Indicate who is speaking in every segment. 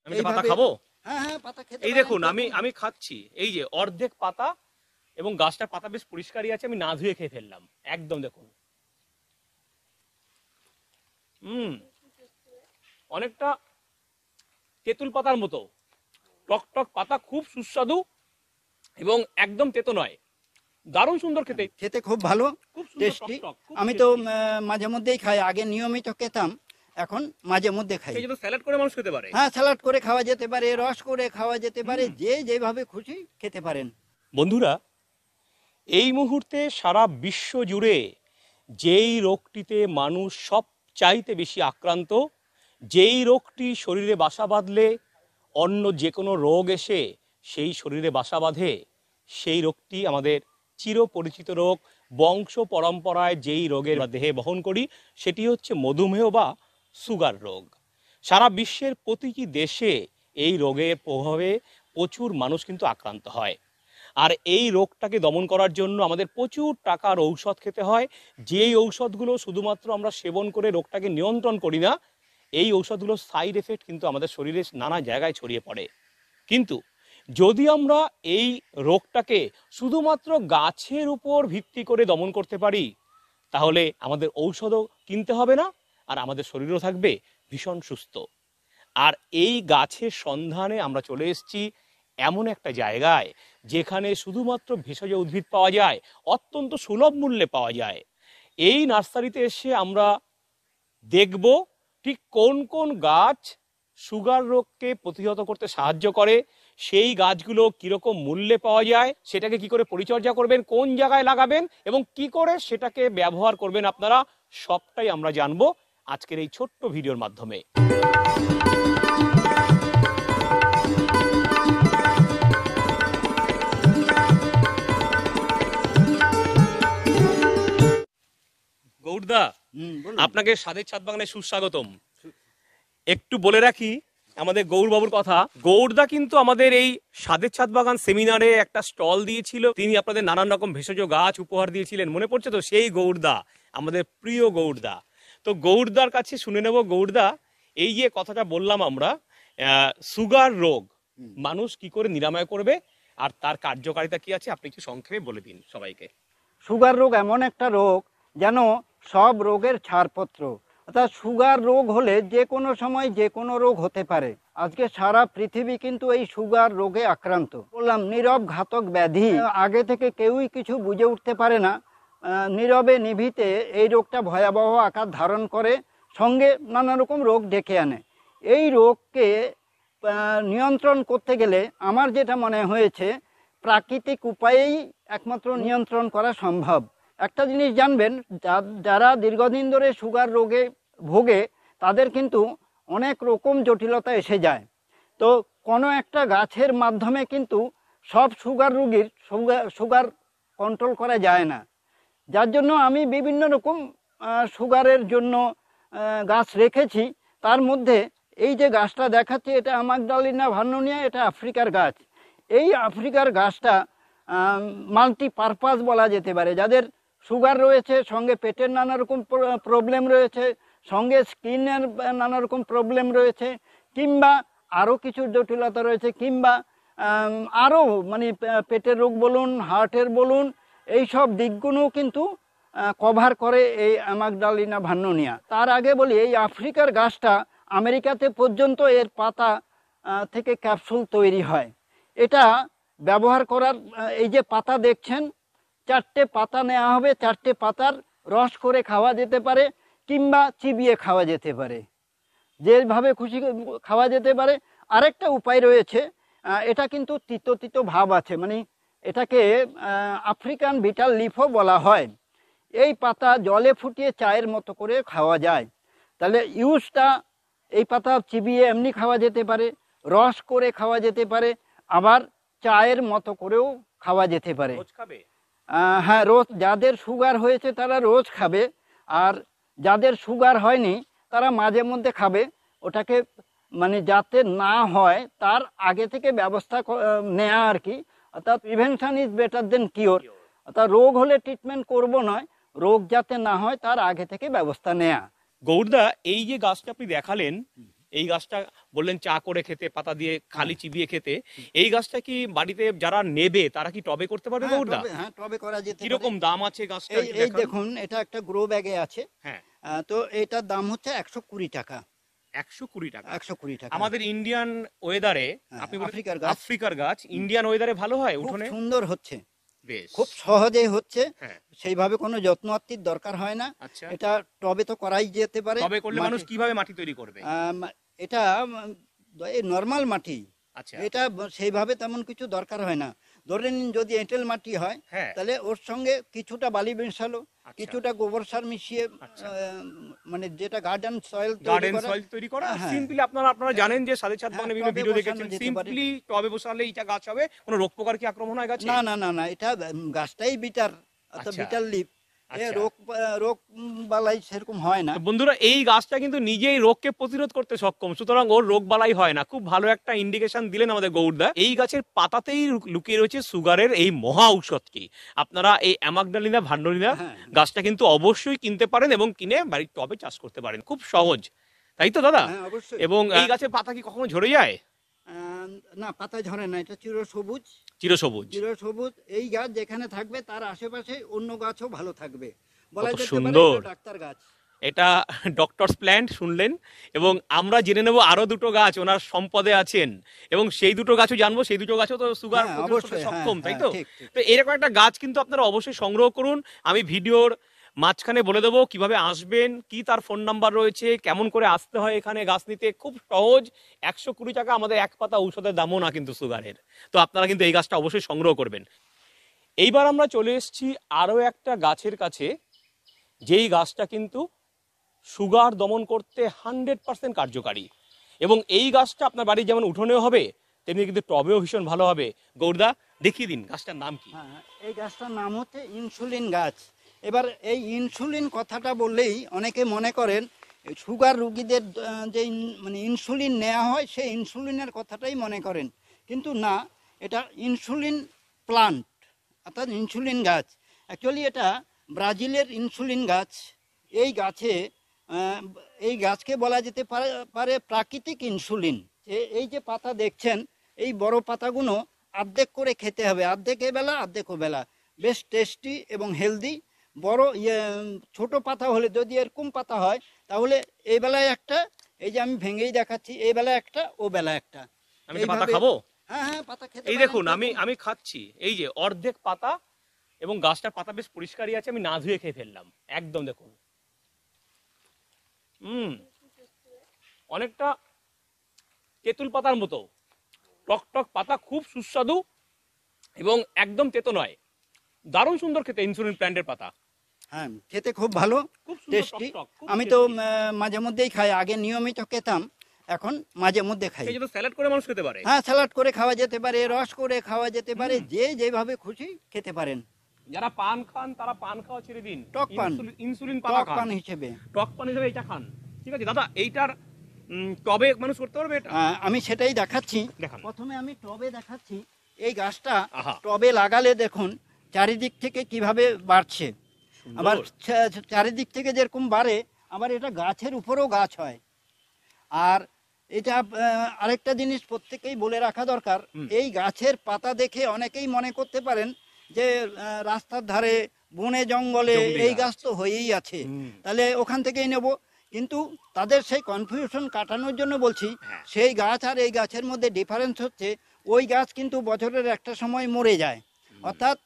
Speaker 1: আমি পাতা খাবো?
Speaker 2: হ্যাঁ হ্যাঁ, পাতা খেতে
Speaker 1: এই দেখুন আমি খাচ্ছি, এই যে অর্ধেক পাতা, এবং গাছটার পাতা বেশ পরিষ্কারই আছে, আমি না ধুয়ে খেয়ে ফেললাম একদম। দেখুন অনেকটা তেঁতুল পাতার মতো, টক টক পাতা, খুব সুস্বাদু এবং একদম তেতো নয়, দারুণ সুন্দর খেতে,
Speaker 2: খেতে খুব ভালো,
Speaker 1: খুব
Speaker 2: টেস্টি। আমি তো মাঝে মধ্যেই খাই, আগে নিয়মিত খেতাম, এখন মাঝে মধ্যে খাই।
Speaker 1: সেই জন্য স্যালাড করে মানুষ খেতে পারে।
Speaker 2: হ্যাঁ, স্যালাড করে খাওয়া যেতে পারে, রস করে খাওয়া যেতে পারে, যে যেভাবে খুশি খেতে পারেন।
Speaker 1: বন্ধুরা, এই মুহূর্তে সারা বিশ্ব জুড়ে যেই রোগটিতে মানুষ সবচাইতে বেশি আক্রান্ত, যেই রোগটি শরীরে বাসা বাঁধলে অন্য যে কোনো রোগ এসে সেই শরীরে বাসা বাঁধে, সেই রোগটি আমাদের চিরপরিচিত রোগ, বংশ পরম্পরায় যেই রোগের দেহে বহন করি, সেটি হচ্ছে মধুমেহ বা সুগার রোগ। সারা বিশ্বের প্রতিটি দেশে এই রোগের প্রভাবে প্রচুর মানুষ কিন্তু আক্রান্ত হয়। আর এই রোগটাকে দমন করার জন্য আমাদের প্রচুর টাকার ঔষধ খেতে হয়, যেই ঔষধগুলো শুধুমাত্র আমরা সেবন করে রোগটাকে নিয়ন্ত্রণ করি না, এই ঔষধগুলোর সাইড এফেক্ট কিন্তু আমাদের শরীরে নানা জায়গায় ছড়িয়ে পড়ে। কিন্তু যদি আমরা এই রোগটাকে শুধুমাত্র গাছের উপর ভিত্তি করে দমন করতে পারি, তাহলে আমাদের ঔষধও কিনতে হবে না, আর আমাদের শরীরও থাকবে ভীষণ সুস্থ। আর এই গাছের সন্ধানে আমরা চলে এসেছি এমন একটা জায়গায় যেখানে শুধুমাত্র ভেষজ উদ্ভিদ পাওয়া যায়, অত্যন্ত সুলভ মূল্যে পাওয়া যায়। এই নার্সারিতে এসে আমরা দেখব ঠিক কোন কোন গাছ সুগার রোগকে প্রতিহত করতে সাহায্য করে, সেই গাছগুলো কীরকম মূল্যে পাওয়া যায়, সেটাকে কি করে পরিচর্যা করবেন, কোন জায়গায় লাগাবেন এবং কি করে সেটাকে ব্যবহার করবেন আপনারা, সবটাই আমরা জানবো আজকের এই ছোট্ট ভিডিওর মাধ্যমে। গৌরদা, আপনাকে স্বাদের ছাদ বাগানে সুস্বাগতম। একটু বলে রাখি আমাদের গৌরবাবুর কথা। গৌরদা কিন্তু আমাদের এই স্বাদের ছাদ বাগান সেমিনারে একটা স্টল দিয়েছিল, তিনি আপনাদের নানান রকম ভেষজ গাছ উপহার দিয়েছিলেন, মনে পড়ছে তো? সেই গৌরদা, আমাদের প্রিয় গৌরদা। তো গৌরদার কাছে শুনে নেব, গৌরদা এই যে কথাটা বললাম আমরা, সুগার রোগ মানুষ কি করে নিরাময় করবে আর তার কার্যকারিতা কি আছে, আপনি একটু সংক্ষেপে বলে দিন সবাইকে।
Speaker 2: সুগার রোগ এমন একটা রোগ যেন সব রোগের ছাড়পত্র, অর্থাৎ সুগার রোগ হলে যে কোনো সময় যে কোনো রোগ হতে পারে। আজকে সারা পৃথিবী কিন্তু এই সুগার রোগে আক্রান্ত। বললাম নীরব ঘাতক ব্যাধি, আগে থেকে কেউই কিছু বুঝে উঠতে পারে না, নীরবে নিভৃতে এই রোগটা ভয়াবহ আকার ধারণ করে, সঙ্গে নানা রকম রোগ ডেকে আনে। এই রোগকে নিয়ন্ত্রণ করতে গেলে আমার যেটা মনে হয়েছে, প্রাকৃতিক উপায়েই একমাত্র নিয়ন্ত্রণ করা সম্ভব। একটা জিনিস জানবেন, যারা দীর্ঘদিন ধরে সুগার রোগে ভোগে তাদের কিন্তু অনেক রকম জটিলতা এসে যায়। তো কোনো একটা গাছের মাধ্যমে কিন্তু সব সুগার রোগীর সুগার কন্ট্রোল করা যায় না, যার জন্য আমি বিভিন্ন রকম সুগারের জন্য গাছ রেখেছি। তার মধ্যে এই যে গাছটা দেখাচ্ছি, এটা আমাগডালিনা ভার্নোনিয়া, এটা আফ্রিকার গাছ। এই আফ্রিকার গাছটা মাল্টিপারপাস বলা যেতে পারে। যাদের সুগার রয়েছে, সঙ্গে পেটের নানা রকম প্রবলেম রয়েছে, সঙ্গে স্কিনের নানা রকম প্রবলেম রয়েছে, কিংবা আরও কিছু জটিলতা রয়েছে, কিংবা আরও মানে পেটের রোগ বলুন, হার্টের বলুন, এই সব দিকগুলোও কিন্তু কভার করে এই আমাগডালিনা ভার্নোনিয়া। তার আগে বলি, এই আফ্রিকার গাছটা আমেরিকাতে পর্যন্ত এর পাতা থেকে ক্যাপসুল তৈরি হয়। এটা ব্যবহার করার, এই যে পাতা দেখছেন, 4টে পাতা নেওয়া হবে, 4টে পাতার রস করে খাওয়া যেতে পারে, কিংবা চিবিয়ে খাওয়া যেতে পারে, যেভাবে খুশি খাওয়া যেতে পারে। আরেকটা উপায় রয়েছে, এটা কিন্তু তিতো তিতো ভাব আছে, মানে এটাকে আফ্রিকান বিটাল লিফও বলা হয়। এই পাতা জলে ফুটিয়ে চায়ের মতো করে খাওয়া যায়। তাহলে ইউজটা, এই পাতা চিবিয়ে এমনি খাওয়া যেতে পারে, রস করে খাওয়া যেতে পারে, আবার চায়ের মতো করেও খাওয়া যেতে পারে। হ্যাঁ, রোজ যাদের সুগার হয়েছে তারা রোজ খাবে, আর যাদের সুগার হয়নি তারা মাঝে মধ্যে খাবে। ওটাকে মানে যাতে না হয় তার আগে থেকে ব্যবস্থা নেওয়া আর কি, অর্থাৎ prevention is better then cure. অর্থাৎ রোগ হলে ট্রিটমেন্ট করব নয়, রোগ যাতে না হয় তার আগে থেকে ব্যবস্থা নেওয়া।
Speaker 1: গৌরদা, এই যে গাছটা আপনি দেখালেন, এই গাছটা বললেন চা করে খেতে, পাতা দিয়ে খালি চিবিয়ে খেতে, এই গাছটা কি বাড়িতে যারা নেবে তারা কি টবে করতে পারবে গৌরদা?
Speaker 2: হ্যাঁ, টবে করা যেতে পারে।
Speaker 1: কিরকম দাম আছে গাছটা?
Speaker 2: এই দেখুন, এটা একটা গ্রো ব্যাগে আছে।
Speaker 1: হ্যাঁ,
Speaker 2: তো এটার দাম হচ্ছে 120 টাকা।
Speaker 1: 120 টাকা।
Speaker 2: 120 টাকা।
Speaker 1: আমাদের ইন্ডিয়ান ওয়েদারে,
Speaker 2: হ্যাঁ,
Speaker 1: আপনি বলেন
Speaker 2: আফ্রিকার গাছ।
Speaker 1: আফ্রিকার গাছ ইন্ডিয়ান ওয়েদারে ভালো হয়
Speaker 2: খুব
Speaker 1: উঠোনে?
Speaker 2: সুন্দর হচ্ছে,
Speaker 1: বেশ,
Speaker 2: খুব সহজেই হচ্ছে।
Speaker 1: হ্যাঁ,
Speaker 2: সেইভাবে কোনো যত্ন আত্তির দরকার হয় না।
Speaker 1: আচ্ছা।
Speaker 2: এটা টবে তো করাই যেতে পারে।
Speaker 1: তবে করলে মানুষ কিভাবে মাটি তৈরি করবে?
Speaker 2: এটা এই নর্মাল মাটি,
Speaker 1: আচ্ছা,
Speaker 2: এটা সেইভাবে তেমন কিছু দরকার হয় না। ধরে নিন যদি এঁটেল মাটি হয়,
Speaker 1: হ্যাঁ,
Speaker 2: তাহলে ওর সঙ্গে কিছুটা বালি মেশালো,
Speaker 1: আচ্ছা,
Speaker 2: কিছুটা গোবর সার মিশিয়ে,
Speaker 1: আচ্ছা।
Speaker 2: মানে যেটা গার্ডেন সয়েল
Speaker 1: তৈরি করা।
Speaker 2: হ্যাঁ।
Speaker 1: সিম্পলি আপনারা জানেন যে সাথে ছাদ বাগানে বিভিন্ন
Speaker 2: টবে
Speaker 1: ভিডিও
Speaker 2: বসানো
Speaker 1: দেখেছেন,
Speaker 2: যেতে পারে।
Speaker 1: সিম্পলি টবে বসালে এইটা গাছ হবে। কোনো রোগ পোকার কি আক্রমণ হয় গাছে?
Speaker 2: না না না না, এটা গাছটাই বিটার, অর্থাৎ
Speaker 1: আচ্ছা,
Speaker 2: বিটার লিপ।
Speaker 1: আচ্ছা।
Speaker 2: রোগ বালাই সেরকম হয় না।
Speaker 1: তো বন্ধুরা, এই গাছটা কিন্তু নিজেই রোগকে প্রতিরোধ করতে সক্ষম, সুতরাং ওর রোগ বালাই হয় না। খুব ভালো একটা ইন্ডিকেশন দিলেন আমাদের গৌরদা। এই গাছের পাতাতেই লুকিয়ে রয়েছে সুগারের এই মহা ঔষধটি। আপনারা এই অ্যামাগডালিনা ভান্ডালিনা
Speaker 2: হ্যাঁ।
Speaker 1: গাছটা কিন্তু অবশ্যই কিনতে পারেন এবং কিনে বাড়ির টবে চাষ করতে পারেন। খুব সহজ, তাই তো দাদা?
Speaker 2: হ্যাঁ, অবশ্যই।
Speaker 1: এবং এই গাছের পাতা কি কখনো ঝরে যায়?
Speaker 2: না, পাতা ঝরে না, এটা চিরসবুজ।
Speaker 1: চিরসবুজ।
Speaker 2: চিরসবুজ। এই গাছ যেখানে থাকবে তার আশেপাশে অন্য গাছও ভালো থাকবে, বলা
Speaker 1: কত
Speaker 2: যেতে পারে
Speaker 1: সুন্দর।
Speaker 2: এটা ডাক্তার গাছ।
Speaker 1: এটা ডক্টরস প্ল্যান্ট শুনলেন, এবং আমরা জেনে নেব আরো দুটো গাছ ওনার সম্পদে আছেন, এবং সেই দুটো গাছও জানবো। সেই দুটো গাছও তো সুগার
Speaker 2: হ্যাঁ,
Speaker 1: প্রতিরোধ করতে
Speaker 2: অবশ্যই,
Speaker 1: সক্ষম,
Speaker 2: হ্যাঁ,
Speaker 1: তাই তো?
Speaker 2: ঠিক, ঠিক।
Speaker 1: তো এরকম একটা গাছ কিন্তু আপনারা অবশ্যই সংগ্রহ করুন। আমি ভিডিওর মাঝখানে বলে দেবো কিভাবে আসবেন, কি তার ফোন নাম্বার রয়েছে, কেমন করে আসতে হয় এখানে গাছ নিতে। খুব সহজ, 120 টাকা। আমাদের এক পাতা ঔষধের দামও না কিন্তু সুগারের। তো আপনারা কিন্তু এই গাছটা অবশ্যই সংগ্রহ করবেন। এইবার আমরা চলে এসেছি আরো একটা গাছের কাছে, যেই গাছটা কিন্তু সুগার দমন করতে 100% কার্যকারী, এবং এই গাছটা আপনার বাড়ি যেমন উঠোনেও হবে, তেমনি কিন্তু টবেও ভীষণ ভালো হবে। গৌরদা, দেখিয়ে দিন গাছটার নাম কি?
Speaker 2: হ্যাঁ, এই গাছটার নাম হচ্ছে ইনসুলিন গাছ। এবার এই ইনসুলিন কথাটা বললেই অনেকে মনে করেন সুগার রুগীদের যে মানে ইনসুলিন নেওয়া হয় সেই ইনসুলিনের কথাটাই মনে করেন, কিন্তু না, এটা ইনসুলিন প্লান্ট, অর্থাৎ ইনসুলিন গাছ। অ্যাকচুয়ালি এটা ব্রাজিলের ইনসুলিন গাছ। এই গাছে আহ, এই গাছকে বলা যেতে পারে প্রাকৃতিক ইনসুলিন। এই যে পাতা দেখছেন, এই বড় পাতাগুলো অর্ধেক করে খেতে হবে, অর্ধেক এবেলা অর্ধেক ওবেলা। বেশ টেস্টি এবং হেলদি। বড় ছোট পাতা হলে, যদি এরকম পাতা হয়, তাহলে এই বেলায় একটা, এই যে আমি ভেঙেই দেখাচ্ছি, এই বেলায় একটা, ও বেলা একটা।
Speaker 1: আমি তো পাতা খাবো?
Speaker 2: হ্যাঁ হ্যাঁ, পাতা খেতে
Speaker 1: এই
Speaker 2: পারেন।
Speaker 1: দেখুন, আমি খাচ্ছি, এই যে অর্ধেক পাতা, এবং গাছটার পাতা বেশ পরিষ্কারই আছে। আমি না ধুয়ে খেয়ে ফেললাম একদম। দেখুন, অনেকটা তেঁতুল পাতার মতো টক টক পাতা, খুব সুস্বাদু এবং একদম তেতো নয়। দারুণ সুন্দর খেতে ইনসুলিন প্ল্যান্টের পাতা।
Speaker 2: হ্যাঁ, খেতে খুব ভালো,
Speaker 1: খুব সুন্দর,
Speaker 2: টেস্টি।
Speaker 1: টক টক, খুব
Speaker 2: আমি তো
Speaker 1: tasty।
Speaker 2: মাঝে মধ্যেই খাই, আগে নিয়মিত খেতাম, এখন মাঝে মধ্যে খাই।
Speaker 1: এই যে স্যালাড করে মানুষ খেতে পারে।
Speaker 2: হ্যাঁ, স্যালাড করে খাওয়া যেতে পারে, রস করে খাওয়া যেতে পারে, যে যেভাবে খুশি খেতে পারেন।
Speaker 1: যারা পান খান তারা পান খাওয়া ছেড়ে দিন,
Speaker 2: টক পান,
Speaker 1: ইনসুলিন পাতা
Speaker 2: টক
Speaker 1: খান,
Speaker 2: পান হিসেবে।
Speaker 1: টক পান হিসেবে এটা খান। ঠিক আছে দাদা, এইটার টবে মানুষ করতে পারবে এটা?
Speaker 2: আমি সেটাই দেখাচ্ছি।
Speaker 1: দেখান।
Speaker 2: প্রথমে আমি টবে দেখাচ্ছি। এই গাছটা
Speaker 1: আহা।
Speaker 2: টবে লাগালে দেখুন চারিদিক থেকে কিভাবে বাড়ছে।
Speaker 1: সুন্দর।
Speaker 2: আবার চারিদিক থেকে যেরকম বাড়ে, আবার এটা গাছের উপরেও গাছ হয়। আর এটা আরেকটা জিনিস প্রত্যেকেই বলে রাখা দরকার, এই গাছের পাতা দেখে অনেকেই মনে করতে পারেন যে রাস্তার ধারে বনে জঙ্গলে এই গাছ তো হয়েই আছে, তাহলে ওখান থেকেই নেব। কিন্তু তাদের সেই কনফিউশন কাটানোর জন্য বলছি, সেই গাছ আর এই গাছের মধ্যে ডিফারেন্স হচ্ছে, ওই গাছ কিন্তু বছরের একটা সময় মরে যায়, অর্থাৎ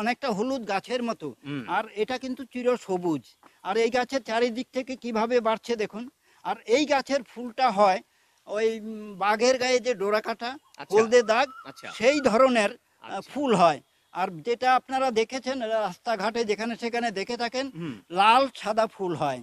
Speaker 2: অনেকটা হলুদ গাছের মতো, আর এটা কিন্তু চিরসবুজ। আর এই গাছের চারিদিক থেকে কিভাবে বাড়ছে দেখুন। আর এই গাছের ফুলটা হয় ওই বাঘের গায়ে যে ডোরা কাটা, হলদে দাগ, সেই ধরনের ফুল হয়। আর যেটা আপনারা দেখেছেন রাস্তাঘাটে যেখানে সেখানে দেখে থাকেন, লাল সাদা ফুল হয়।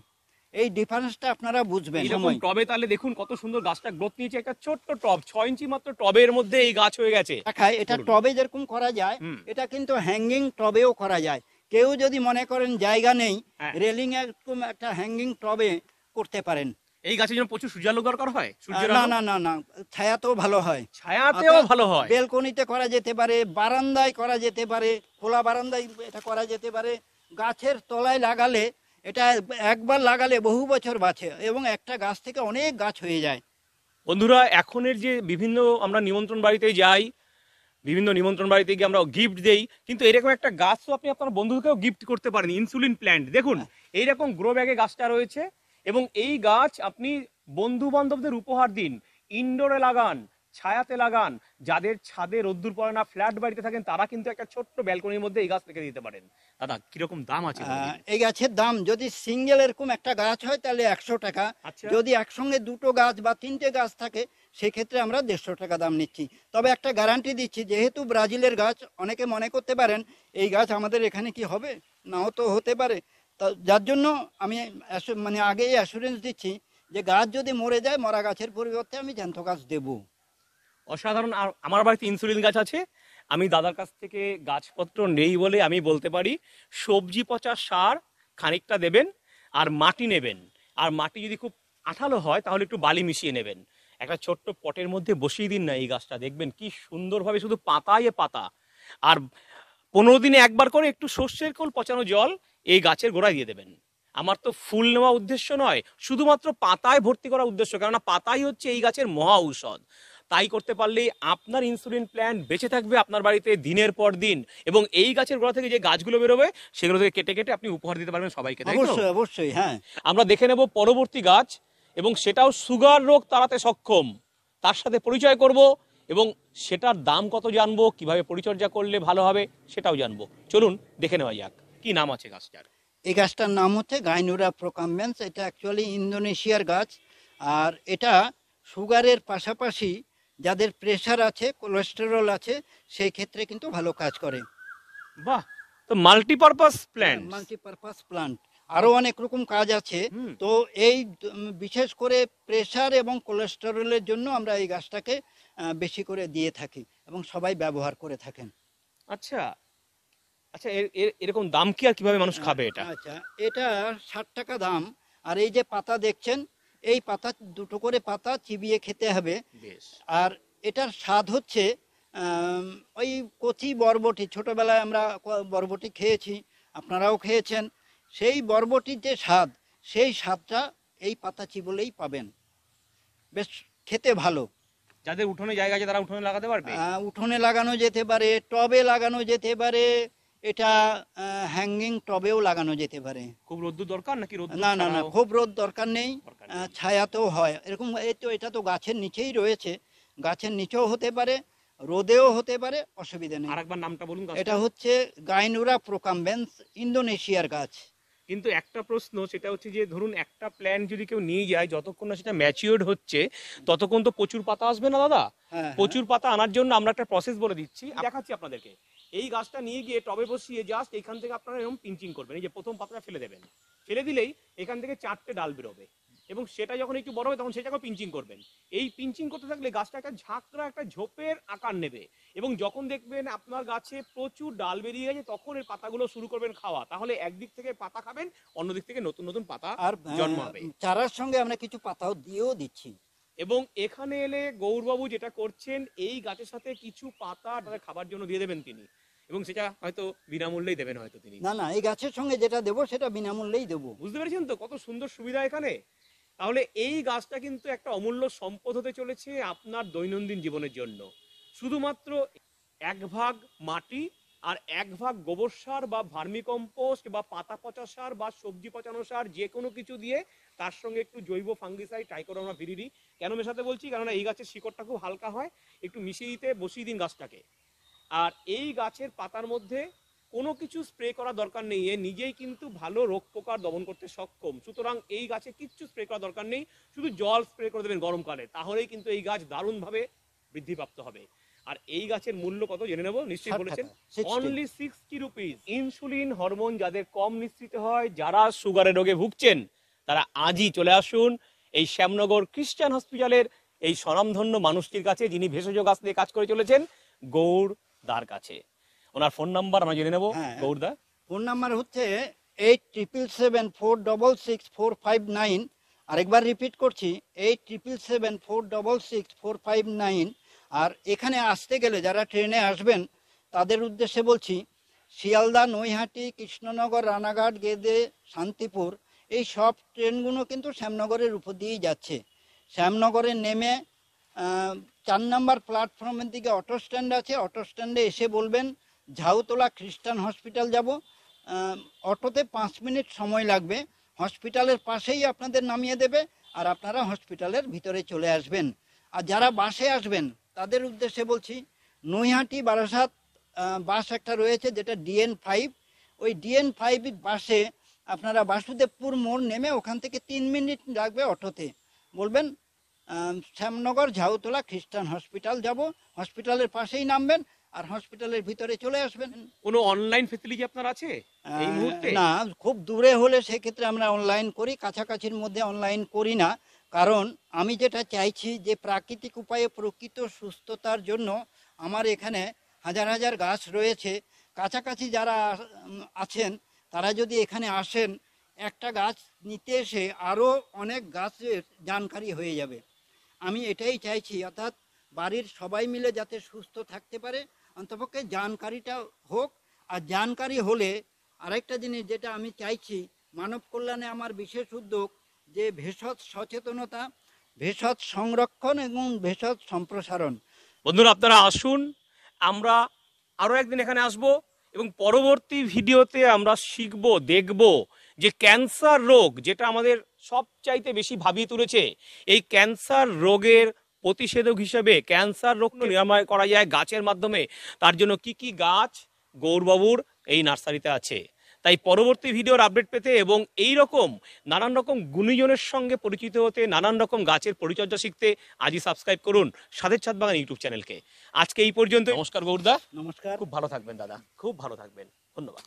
Speaker 2: এই ডিফারেন্সটা আপনারা বুঝবেন।
Speaker 1: এরকম টবে তাহলে দেখুন কত সুন্দর গাছটা গ্রোথ নিয়েছে। একটা ছোট্ট টব, 6 ইঞ্চি মাত্র টবের মধ্যে এই গাছ হয়ে গেছে।
Speaker 2: এটা টবে যেরকম করা যায়, এটা কিন্তু হ্যাঙ্গিং টবেও করা যায়। কেউ যদি মনে করেন জায়গা নেই, রেলিং এরকম একটা হ্যাঙ্গিং টবে করতে পারেন।
Speaker 1: এই গাছের জন্য প্রচুর সূর্যালোক দরকার হয়?
Speaker 2: না না না না, ছায়াতেও ভালো হয়।
Speaker 1: ছায়াতেও ভালো হয়।
Speaker 2: বেলকনিতে করা যেতে পারে, বারান্দায় করা যেতে পারে, খোলা বারান্দায় এটা করা যেতে পারে। গাছের তলায় লাগালে, এটা একবার লাগালে বহু বছর বাঁচে, এবং একটা গাছ থেকে অনেক গাছ হয়ে যায়।
Speaker 1: বন্ধুরা, এখনের যে বিভিন্ন আমরা নিমন্ত্রণ বাড়িতে যাই, বিভিন্ন নিমন্ত্রণ বাড়িতে গিয়ে আমরা গিফট দেই, কিন্তু এরকম একটা গাছ তো আপনি আপনার বন্ধুকেও গিফট করতে পারেন, ইনসুলিন প্ল্যান্ট। দেখুন এইরকম গ্রো ব্যাগে গাছটা রয়েছে, এবং এই গাছ আপনি বন্ধু বান্ধবদের উপহার দিন, ইনডোরে লাগান, ছায়াতে লাগান। যাদের ছাদে রোদ্দুর পড়ে না, ফ্ল্যাট বাড়িতে থাকেন, তারা কিন্তু একটা ছোট্ট ব্যালকনির মধ্যে এই গাছ রেখে দিতে পারেন। দাদা, কিরকম দাম আছে বলে দিন।
Speaker 2: এই গাছের দাম যদি সিঙ্গেল এরকম একটা গাছ হয় তাহলে 100 টাকা।
Speaker 1: আচ্ছা।
Speaker 2: যদি একসঙ্গে দুটো গাছ বা তিনটে গাছ থাকে সেক্ষেত্রে আমরা 150 টাকা দাম নিচ্ছি। তবে একটা গ্যারান্টি দিচ্ছি, যেহেতু ব্রাজিলের গাছ, অনেকে মনে করতে পারেন এই গাছ আমাদের এখানে কি হবে, নাও তো হতে পারে। তা যার জন্য আমি মানে আগেই অ্যাসুরেন্স দিচ্ছি যে গাছ যদি মরে যায়, মরা গাছের পরিবর্তে আমি জ্যান্ত গাছ দেবো।
Speaker 1: অসাধারণ। আর আমার বাড়িতে ইনসুলিন গাছ আছে, আমি দাদার কাছ থেকে গাছপত্র নেই বলে আমি বলতে পারি সবজি পচা সার খানিকটা দেবেন, আর মাটি নেবেন। আর মাটি যদি খুব আঠালো হয় তাহলে একটু বালি মিশিয়ে নেবেন। একটা ছোট্ট পটের মধ্যে বসিয়ে দিন না এই গাছটা, দেখবেন কি সুন্দরভাবে শুধু পাতায় পাতা। আর 15 দিনে একবার করে একটু সর্ষের খোল পচানো জল এই গাছের গোড়ায় দিয়ে দেবেন। আমার তো ফুল নেওয়া উদ্দেশ্য নয়, শুধুমাত্র পাতায় ভর্তি করা উদ্দেশ্য, কেননা পাতাই হচ্ছে এই গাছের মহা ঔষধ। তাই করতে পারলেই আপনার ইনসুলিন প্ল্যান্ট বেঁচে থাকবে আপনার বাড়িতে দিনের পর দিন, এবং এই গাছের গোড়া থেকে যে গাছগুলো বেরোবে সেগুলো থেকে কেটে কেটে আপনি উপহার দিতে পারবেন সবাইকে, তাই তো?
Speaker 2: অবশ্যই অবশ্যই, হ্যাঁ।
Speaker 1: আমরা দেখে নেব পরবর্তী গাছ, এবং সেটাও সুগার রোগ তাড়াতে সক্ষম, তার সাথে পরিচয় করব, এবং সেটার দাম কত জানবো, কিভাবে পরিচর্যা করলে ভালো হবে সেটাও জানবো। চলুন দেখে নেওয়া যাক কি নাম আছে গাছটার।
Speaker 2: এই গাছটার নাম হচ্ছে গাইনুরা প্রোকাম্বেন্স। এটা অ্যাকচুয়ালি ইন্দোনেশিয়ার গাছ। আর এটা সুগারের পাশাপাশি যাদের প্রেশার আছে, কোলেস্টেরল আছে, সেই ক্ষেত্রে কিন্তু ভালো কাজ করে।
Speaker 1: বাহ, তো মাল্টিপারপাস প্ল্যান্ট।
Speaker 2: মাল্টিপারপাস প্লান্ট, আরো অনেক রকম কাজ আছে।
Speaker 1: হুম।
Speaker 2: তো এই বিশেষ করে প্রেশার এবং কোলেস্টেরলের জন্য আমরা এই গাছটাকে বেশি করে দিয়ে থাকি এবং সবাই ব্যবহার করে থাকেন।
Speaker 1: আচ্ছা আচ্ছা, এরকম দাম কি, আর কিভাবে মানুষ খাবে এটা?
Speaker 2: আচ্ছা, এটা 60 টাকা দাম। আর এই যে পাতা দেখছেন, এই পাতা দুটো করে পাতা চিবিয়ে খেতে হবে।
Speaker 1: বেশ।
Speaker 2: আর এটার স্বাদ হচ্ছে ওই কচি বরবটি, ছোটবেলায় আমরা বরবটি খেয়েছি, আপনারাও খেয়েছেন। সেই বরবটির যে স্বাদ, সেই স্বাদটা এই পাতা চিবলেই পাবেন। বেশ খেতে ভালো।
Speaker 1: যাদের উঠোনে জায়গা আছে তারা উঠোনে লাগাতে পারবে।
Speaker 2: উঠোনে লাগানো যেতে পারে, টবে লাগানো যেতে পারে, এটা হ্যাঙ্গিং টবেও লাগানো যেতে পারে।
Speaker 1: খুব রোদ্দুর দরকার নাকি? রোদ্দুর
Speaker 2: না না না,
Speaker 1: ছাড়াও?
Speaker 2: খুব রোদ দরকার নেই,
Speaker 1: দরকার নেই।
Speaker 2: ছায়াতেও হয় এরকম। এই তো এটা তো গাছের নিচেই রয়েছে, গাছের নিচেও হতে পারে, রোদেও হতে পারে, অসুবিধা নেই।
Speaker 1: আরেকবার নামটা বলুন গাছটার।
Speaker 2: এটা হচ্ছে গাইনুরা প্রোকাম্বেন্স, ইন্দোনেশিয়ার গাছ।
Speaker 1: কিন্তু একটা প্রশ্ন, সেটা হচ্ছে যে ধরুন একটা প্ল্যান্ট যদি কেউ নিয়ে যায়, যতক্ষণ না সেটা ম্যাচিওর্ড হচ্ছে ততক্ষণ তো প্রচুর পাতা আসবে না দাদা?
Speaker 2: হ্যাঁ,
Speaker 1: প্রচুর পাতা আনার জন্য আমরা একটা প্রসেস বলে দিচ্ছি, দেখাচ্ছি আপনাদেরকে। এই গাছটা নিয়ে গিয়ে টবে বসিয়ে জাস্ট এখান থেকে আপনারা এরকম পিঞ্চিং করবেন। এই যে প্রথম পাতাটা ফেলে দেবেন, ফেলে দিলেই এখান থেকে 4টে ডাল বেরোবে, এবং সেটা যখন একটু বড় হবে তখন সেটাকে পিঞ্চিং করবেন। এই পিঞ্চিং করতে থাকলে গাছটা একটা ঝাঁকড়া, একটা ঝোপের আকার নেবে, এবং যখন দেখবেন আপনার গাছে প্রচুর ডাল বেরিয়ে গেছে তখন এর পাতাগুলো শুরু করবেন খাওয়া। তাহলে একদিক থেকে পাতা খাবেন, অন্যদিক থেকে নতুন নতুন পাতা
Speaker 2: আর
Speaker 1: জন্মাবে।
Speaker 2: চারার সঙ্গে আমরা কিছু পাতাও দিয়েও দিচ্ছি।
Speaker 1: এবং এখানে এলে গৌরবাবু যেটা করছেন, এই গাছের সাথে কিছু পাতা তাদের খাবার জন্য দিয়ে দেবেন তিনি, এবং সেটা হয়তো বিনামূল্যেই দেবেন হয়তো তিনি।
Speaker 2: না না, এই গাছের সঙ্গে যেটা দেবো সেটা বিনামূল্যেই দেবো।
Speaker 1: বুঝতে পেরেছেন তো কত সুন্দর সুবিধা এখানে? তাহলে এই গাছটা কিন্তু একটা অমূল্য সম্পদ হতে চলেছে আপনার দৈনন্দিন জীবনের জন্য। শুধুমাত্র 1 ভাগ মাটি আর 1 ভাগ গোবর সার বা ভার্মিকম্পোস্ট বা পাতা পচা সার বা সবজি পচানো সার, যে কোনো কিছু দিয়ে তার সঙ্গে একটু জৈব ফাঙ্গিসাইড, ট্রাইকোডার্মা ভিরিডি। কেন মেশাতে বলছি, কেননা এই গাছের শিকড়টা খুব হালকা হয়, একটু মিশিয়ে দিতে বসিয়ে দিন গাছটাকে। আর এই গাছের পাতার মধ্যে কোনো কিছু স্প্রে করা দরকার নেই, এ নিজেই কিন্তু ভালো রোগ পোকার দমন করতে সক্ষম। সুতরাং এই গাছে কিচ্ছু স্প্রে করা দরকার নেই, শুধু জল স্প্রে করে দেবেন গরমকালে, তাহলেই কিন্তু এই গাছ দারুণভাবে বৃদ্ধিপ্রাপ্ত হবে। আর এই গাছের মূল্য কত জেনে নেব, নিশ্চয়ই বলেছেন
Speaker 2: 60
Speaker 1: অনলি 60 রুপিস। ইনসুলিন হরমোন যাদের কম নিঃসৃত হয়, যারা সুগারের রোগে ভুগছেন, তারা আজই চলে আসুন এই শ্যামনগর খ্রিস্টান হসপিটালের এই স্বনামধন্য মানুষটির কাছে, যিনি ভেষজ গাছ নিয়ে কাজ করে চলেছেন, গৌর দার কাছে। ওনার ফোন নাম্বার আমরা জেনে নেব। গৌরদা,
Speaker 2: ফোন নাম্বার হচ্ছে 8777466459। আরেকবার রিপিট করছি, 8777466459। আর এখানে আসতে গেলে যারা ট্রেনে আসবেন তাদের উদ্দেশ্যে বলছি, শিয়ালদা, নৈহাটি, কৃষ্ণনগর, রানাঘাট, গেদে, শান্তিপুর, এই সব ট্রেনগুলো কিন্তু শ্যামনগরের উপর দিয়েই যাচ্ছে। শ্যামনগরে নেমে 4 নম্বর প্ল্যাটফর্মের দিকে অটো স্ট্যান্ড আছে, অটো স্ট্যান্ডে এসে বলবেন ঝাউতলা খ্রিস্টান হসপিটাল যাব। অটোতে 5 মিনিট সময় লাগবে, হসপিটালের পাশেই আপনাদের নামিয়ে দেবে আর আপনারা হসপিটালের ভিতরে চলে আসবেন। আর যারা বাসে আসবেন তাদের উদ্দেশ্যে বলছি, নৈহাটি বারাসাত বাস একটা রয়েছে যেটা DN5, ওই DN5 বাসে আপনারা বাসুদেবপুর মোড় নেমে ওখান থেকে 3 মিনিট লাগবে অটোতে, বলবেন শ্যামনগর ঝাউতলা খ্রিস্টান হসপিটাল যাব, হসপিটালের পাশেই নামবেন আর হসপিটালের ভিতরে চলে আসবেন।
Speaker 1: কোনো অনলাইন ফেসিলিটি আপনার আছে এই মুহূর্তে?
Speaker 2: না, খুব দূরে হলে সেক্ষেত্রে আমরা অনলাইন করি, কাছাকাছির মধ্যে অনলাইন করি না। কারণ আমি যেটা চাইছি যে প্রাকৃতিক উপায়ে প্রকৃত সুস্থতার জন্য আমার এখানে হাজার হাজার গাছ রয়েছে, কাছাকাছি যারা আছেন তারা যদি এখানে আসেন, একটা গাছ নিতে এসে আরও অনেক গাছের জানকারি হয়ে যাবে। আমি এটাই চাইছি, অর্থাৎ বাড়ির সবাই মিলে যাতে সুস্থ থাকতে পারে, অন্তপক্ষে জানকারিটা হোক। আর জানকারি হলে আরেকটা জিনিস যেটা আমি চাইছি, মানব কল্যাণে আমার বিশেষ উদ্যোগ যে ভেষজ সচেতনতা, ভেষজ সংরক্ষণ এবং ভেষজ সম্প্রসারণ।
Speaker 1: বন্ধুরা আপনারা আসুন, আমরা আরও একদিন এখানে আসব এবং পরবর্তী ভিডিওতে আমরা শিখব, দেখব যে ক্যান্সার রোগ যেটা আমাদের সবচাইতে বেশি ভাবিয়ে তুলেছে, এই ক্যান্সার রোগের প্রতিষেধক হিসেবে ক্যান্সার রোগ নিরাময় করা যায় গাছের মাধ্যমে। তার জন্য কি কি গাছ গৌরবাবুর এই নার্সারিতে আছে। তাই পরবর্তী ভিডিওর আপডেট পেতে এবং এই রকম নানান রকম গুণীজনের সঙ্গে পরিচিত হতে, নানান রকম গাছের পরিচর্যা শিখতে আজই সাবস্ক্রাইব করুন স্বাদের ছাদ বাগান ইউটিউব চ্যানেলকে। আজকে এই পর্যন্ত। নমস্কার গৌরদা।
Speaker 2: নমস্কার।
Speaker 1: খুব ভালো থাকবেন দাদা, খুব ভালো থাকবেন, ধন্যবাদ।